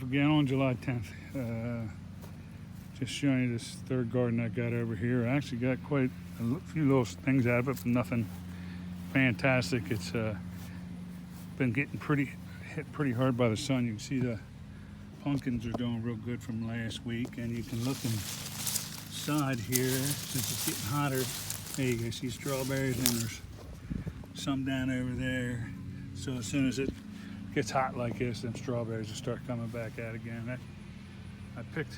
Again on July 10th. Just showing you this third garden I got over here. I actually got quite a few little things out of it, but nothing fantastic. It's been getting hit pretty hard by the sun. You can see the pumpkins are doing real good from last week, and you can look inside here since it's getting hotter. There you go, see strawberries, and there's some down over there. So as soon as it gets hot like this, then strawberries will start coming back out again. I picked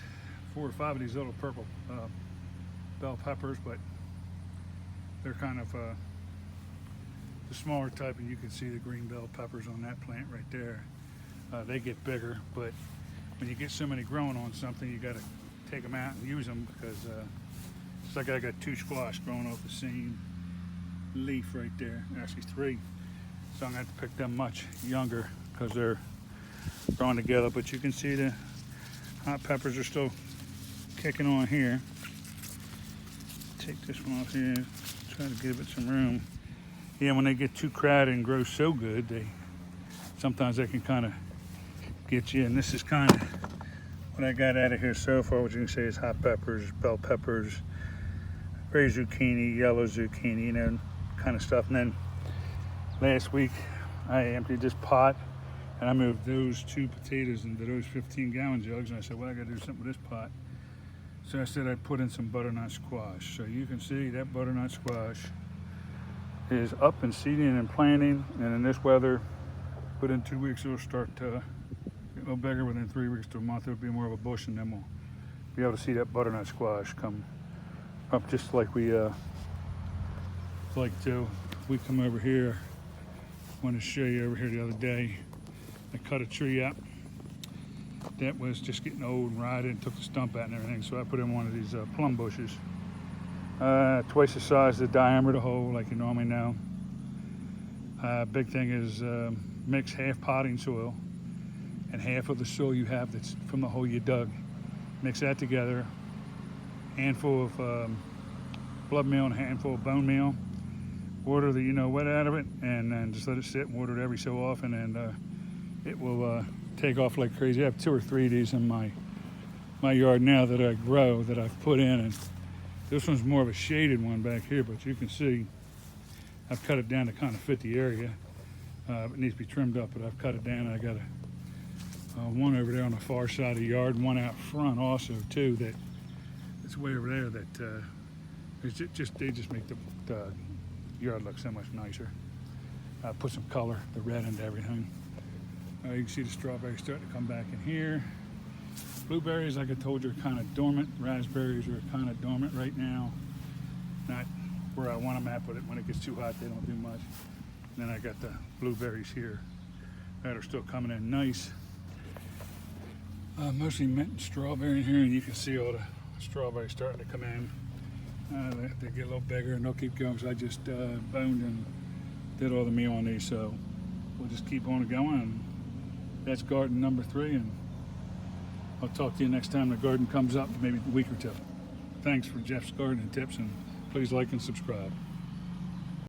4 or 5 of these little purple bell peppers, but they're kind of the smaller type, and you can see the green bell peppers on that plant right there. They get bigger, but when you get so many growing on something, you got to take them out and use them, because it's like I got 2 squash growing off the same leaf right there, actually 3. So I'm going to have to pick them much younger because they're growing together. But you can see the hot peppers are still kicking on here. Take this one off here, try to give it some room. Yeah, when they get too crowded and grow so good, sometimes they can kind of get you. And this is kind of what I got out of here so far. What you can say is hot peppers, bell peppers, gray zucchini, yellow zucchini, you know, kind of stuff. And then last week I emptied this pot and I moved those 2 potatoes into those 15-gallon jugs, and I said, well, I gotta do something with this pot. So I said I'd put in some butternut squash. So you can see that butternut squash is up and seeding and planting, and in this weather, within 2 weeks it'll start to get a little bigger. Within 3 weeks to a month it'll be more of a bush, and then we'll be able to see that butternut squash come up just like we like to. We come over here, I want to show you over here the other day, I cut a tree up that was just getting old and rotted and took the stump out and everything. So I put in one of these plum bushes, twice the size, the diameter of the hole, like you normally know. Big thing is mix half potting soil and half of the soil you have that's from the hole you dug. Mix that together, handful of blood meal and a handful of bone meal. Water the wet out of it, and then just let it sit and water it every so often, and it will take off like crazy. I have 2 or 3 of these in my yard now that I grow, that I've put in, and this one's more of a shaded one back here, but you can see I've cut it down to kind of fit the area. It needs to be trimmed up, but I've cut it down. I got one over there on the far side of the yard, and one out front also too, that's way over there, that they just make the yard look so much nicer. Put some color, the red into everything. You can see the strawberries starting to come back in here. Blueberries, like I told you, are kind of dormant. Raspberries are kind of dormant right now. Not where I want them at, but when it gets too hot, they don't do much. And then I got the blueberries here that are still coming in nice. Mostly mint and strawberry in here, and you can see all the strawberries starting to come in. They get a little bigger, and they'll keep going. So I just boned and did all the meal on these, so we'll just keep on going. And that's garden number 3, and I'll talk to you next time the garden comes up, maybe a week or 2. Thanks for Jeff's Gardening Tips, and please like and subscribe.